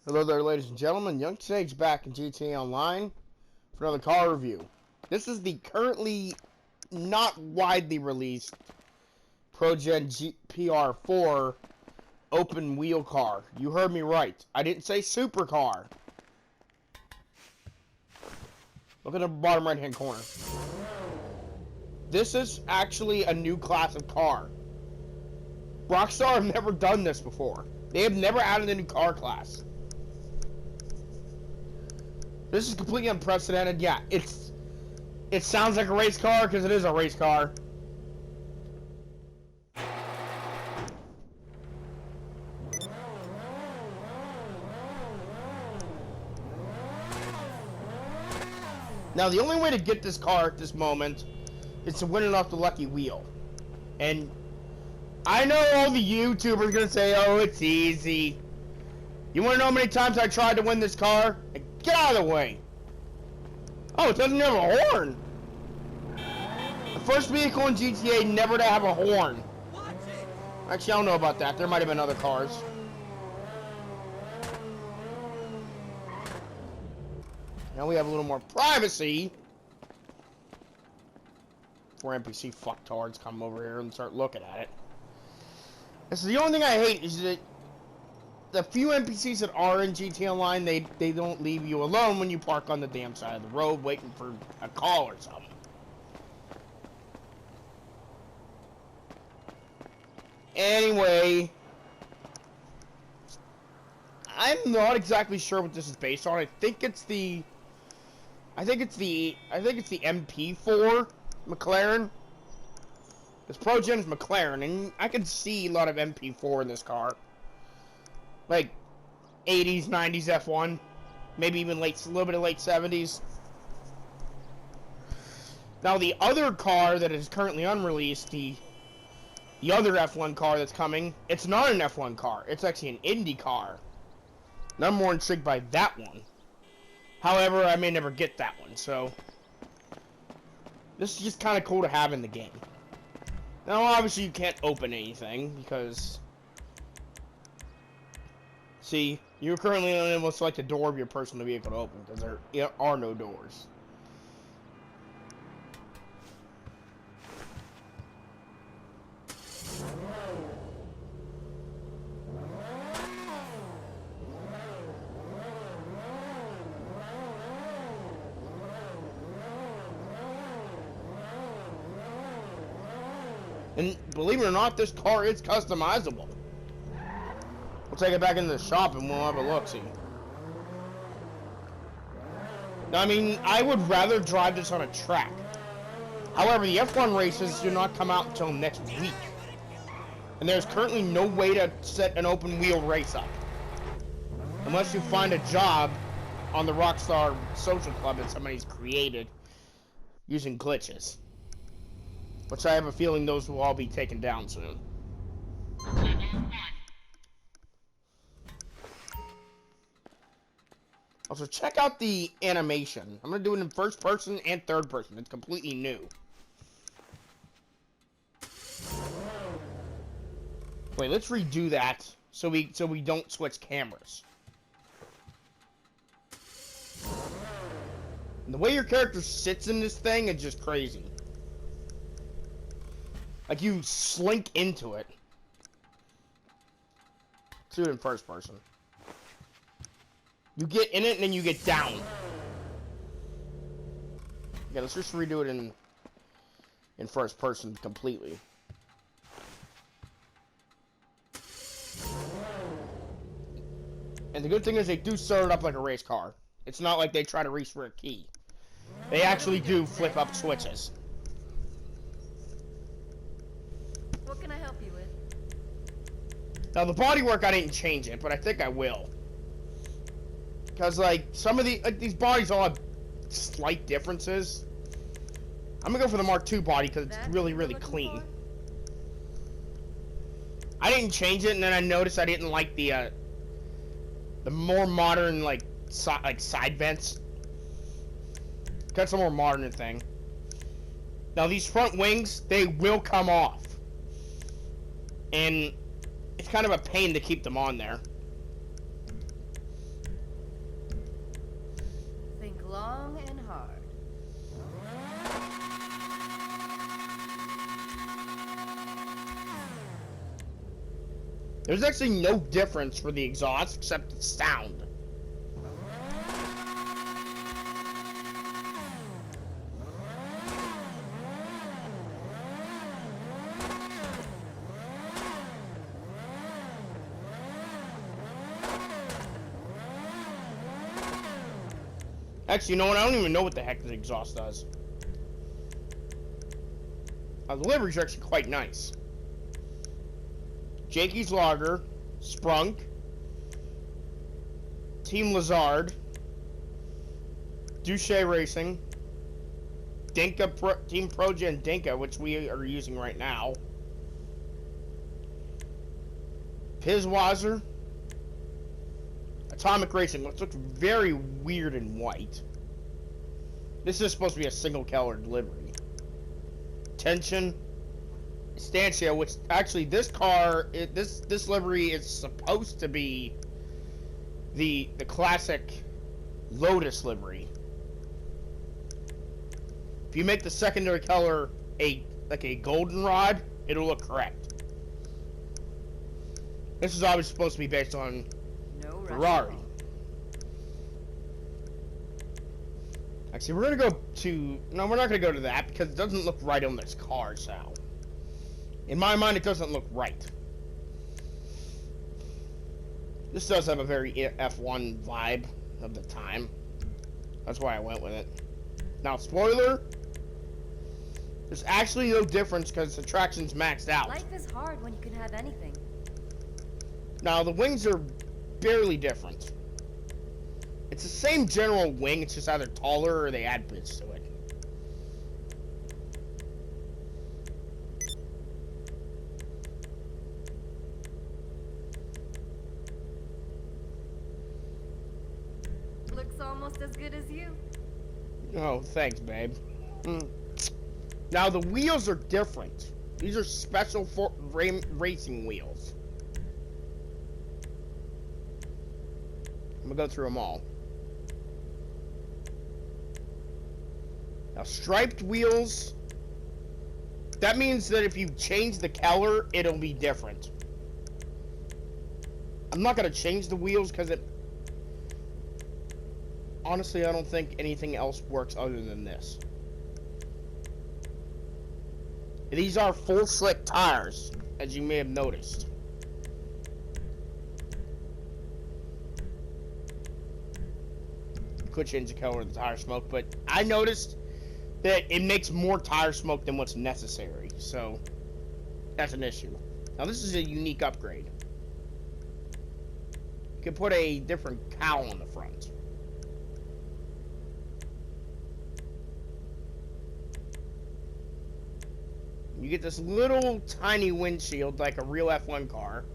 Hello there, ladies and gentlemen. Young Sage back in GTA Online for another car review. This is the currently not widely released Progen PR4 open wheel car. You heard me right. I didn't say supercar. Look at the bottom right hand corner. This is actually a new class of car. Rockstar have never done this before. They have never added a new car class. This is completely unprecedented. Yeah, it sounds like a race car because it is a race car. Now, the only way to get this car at this moment is to win it off the lucky wheel. And I know all the YouTubers are going to say, oh, it's easy. You want to know how many times I tried to win this car? Get out of the way. Oh, it doesn't have a horn. The first vehicle in GTA never to have a horn. Actually, I don't know about that. There might have been other cars. Now we have a little more privacy. Before NPC fucktards come over here and start looking at it. This is the only thing I hate is that the few NPCs that are in GTA Online, they don't leave you alone when you park on the damn side of the road waiting for a call or something. Anyway, I'm not exactly sure what this is based on. I think it's the MP4 McLaren. This Progen is McLaren, and I can see a lot of MP4 in this car. Like 80s, 90s F1, maybe even a little bit of late 70s. Now the other car that is currently unreleased, the other F1 car that's coming, it's not an F1 car. It's actually an Indy car. And I'm more intrigued by that one. However, I may never get that one, so this is just kind of cool to have in the game. Now, obviously, you can't open anything because, see, you're currently unable to select the door of your personal vehicle to open because there are no doors. And believe it or not, this car is customizable. We'll take it back into the shop and we'll have a look-see. Now, I mean, I would rather drive this on a track. However, the F1 races do not come out until next week. And there's currently no way to set an open wheel race up. Unless you find a job on the Rockstar social club that somebody's created using glitches. Which I have a feeling those will all be taken down soon. Also, check out the animation. I'm going to do it in first person and third person. It's completely new. Wait, let's redo that so we don't switch cameras. And the way your character sits in this thing is just crazy. Like, you slink into it. Let's do it in first person. You get in it, and then you get down. Yeah, let's just redo it in first person completely. And the good thing is they do start it up like a race car. It's not like they try to reach for a key. They actually do flip up switches. What can I help you with? Now, the bodywork, I didn't change it, but I think I will. Because, like, some of these bodies all have slight differences. I'm gonna go for the Mark II body because it's really, really clean. I didn't change it, and then I noticed I didn't like the more modern, like side vents. That's a more modern thing. Now, these front wings, they will come off. And it's kind of a pain to keep them on there. long and hard. There's actually no difference for the exhaust except the sound. Actually, you know what? I don't even know what the heck the exhaust does. The livery's actually quite nice. Jakey's Lager, Sprunk, Team Lazard, Duche Racing, Team Progen Dinka, which we are using right now, Pizwazzer, Atomic Racing, which looks very weird in white. This is supposed to be a single colored livery. Tension, Stancio, which actually this car, this livery is supposed to be the classic Lotus livery. If you make the secondary color like a goldenrod, it'll look correct. This is obviously supposed to be based on Ferrari. Actually, we're gonna go to... No, we're not gonna go to that because it doesn't look right on this car, Sal. In my mind, it doesn't look right. This does have a very F1 vibe of the time. That's why I went with it. Now, spoiler, there's actually no difference because the traction's maxed out. Life is hard when you can have anything. Now, the wings are barely different. It's the same general wing, it's just either taller or they add bits to it. Looks almost as good as you. Oh, thanks, babe. Now, the wheels are different. These are special for racing wheels. I'm gonna go through them all. Now, striped wheels, that means that if you change the color, it'll be different. I'm not gonna change the wheels because it... Honestly, I don't think anything else works other than this. These are full slick tires, as you may have noticed. Could change the color of the tire smoke, but I noticed that it makes more tire smoke than what's necessary, so that's an issue. Now this is a unique upgrade. You can put a different cowl on the front. You get this little tiny windshield like a real F1 car.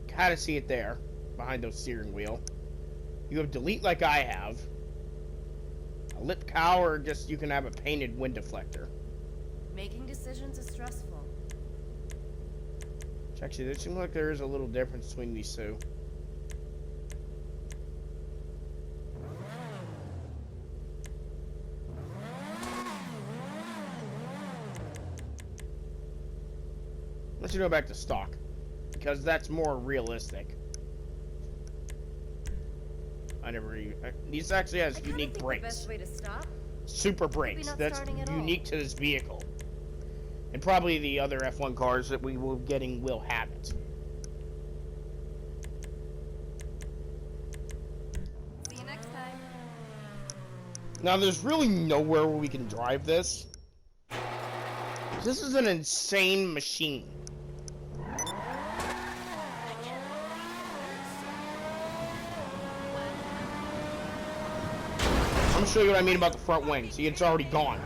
Kind of see it there, behind the steering wheel. You have delete like I have. A lip cowl, or just you can have a painted wind deflector. Making decisions is stressful. Actually, it seems like there is a little difference between these two. Let's go back to stock, because that's more realistic. These actually has unique brakes. The best way to stop? Super brakes. That's unique to this vehicle. And probably the other F1 cars that we will be getting will have it. See you next time. Now, there's really nowhere where we can drive this. This is an insane machine. I'm gonna show you what I mean about the front wing. See, it's already gone.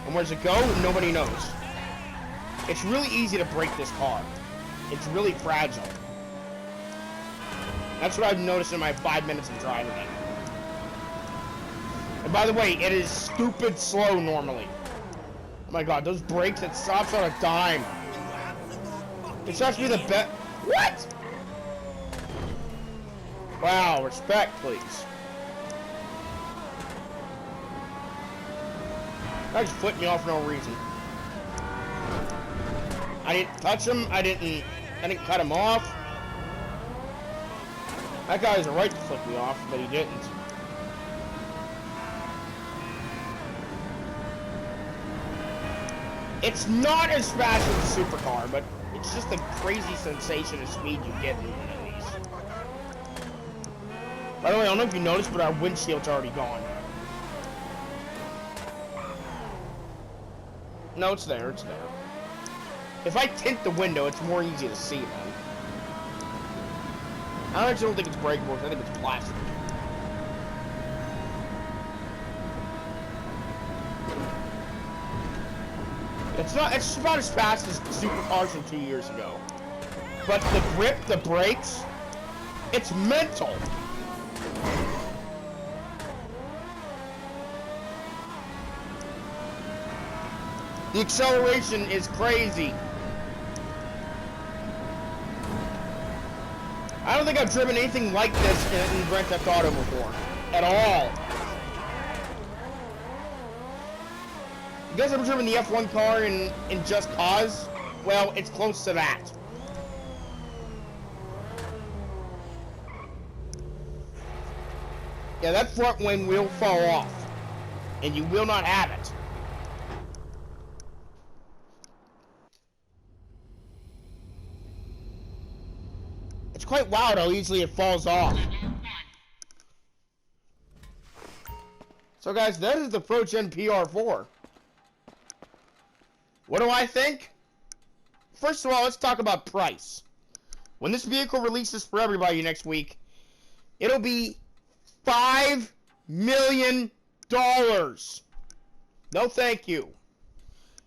And where's it go? Nobody knows. It's really easy to break this car. It's really fragile. That's what I've noticed in my 5 minutes of driving it. And by the way, it is stupid slow normally. Oh my god, those brakes, it stops on a dime. It's actually the best. What? Wow, respect, please. Guy just flipped me off for no reason. I didn't touch him. I didn't cut him off. That guy has a right to flip me off, but he didn't. It's not as fast as a supercar, but it's just a crazy sensation of speed you get in one of these. By the way, I don't know if you noticed, but our windshield's already gone. No, it's there, it's there. If I tint the window, it's more easy to see then. I actually don't think it's breakable, I think it's plastic. It's about as fast as supercars from 2 years ago. But the grip, the brakes, it's mental. The acceleration is crazy. I don't think I've driven anything like this in Grand Theft Auto before. At all. You guys ever driven the F1 car in Just Cause? Well, it's close to that. Yeah, that front wing will fall off. And you will not have it. It's quite wild how easily it falls off. So guys, that is the Progen PR4. What do I think? First of all, let's talk about price. When this vehicle releases for everybody next week, it'll be $5 million. No thank you.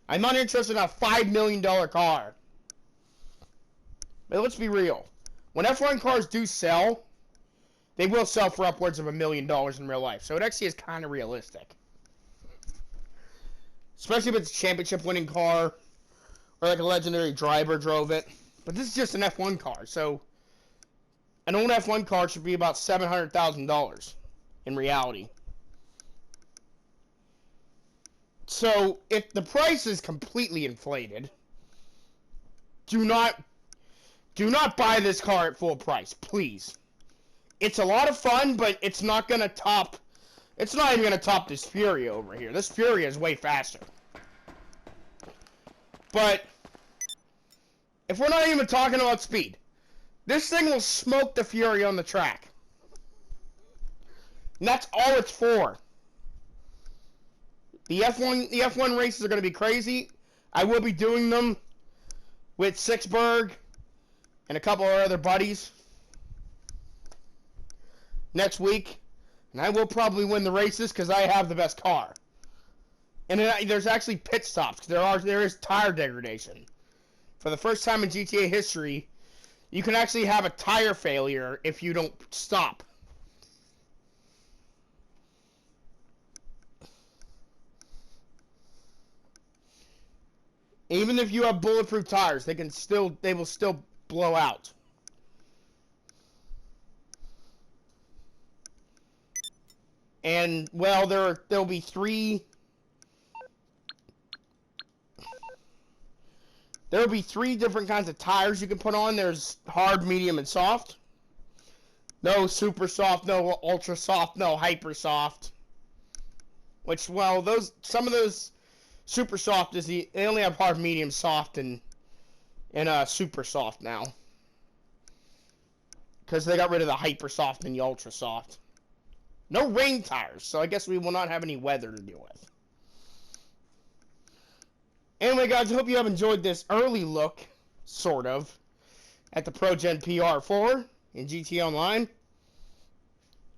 I'm not interested in a $5 million car. But let's be real. When F1 cars do sell, they will sell for upwards of $1 million in real life. So it actually is kind of realistic. Especially if it's a championship winning car, or like a legendary driver drove it. But this is just an F1 car, so an old F1 car should be about $700,000 in reality. So if the price is completely inflated, do not buy this car at full price, please. It's a lot of fun, but it's not going to top... It's not even going to top this Furia over here. This Furia is way faster. But if we're not even talking about speed, this thing will smoke the Furia on the track. And that's all it's for. The F1 races are going to be crazy. I will be doing them with Sixberg and a couple of our other buddies next week. And I will probably win the races because I have the best car. And there's actually pit stops. There is tire degradation. For the first time in GTA history, you can actually have a tire failure if you don't stop. Even if you have bulletproof tires, they will still blow out. And, well, there'll be three different kinds of tires you can put on. There's hard, medium, and soft. No super soft, no ultra soft, no hyper soft. Which, well, some of those super soft they only have hard, medium, soft, and super soft now. Because they got rid of the hyper soft and the ultra soft. No rain tires, so I guess we will not have any weather to deal with. Anyway, guys, I hope you have enjoyed this early look, sort of, at the Progen PR4 in GTA Online.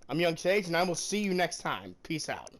I'm Young Sage, and I will see you next time. Peace out.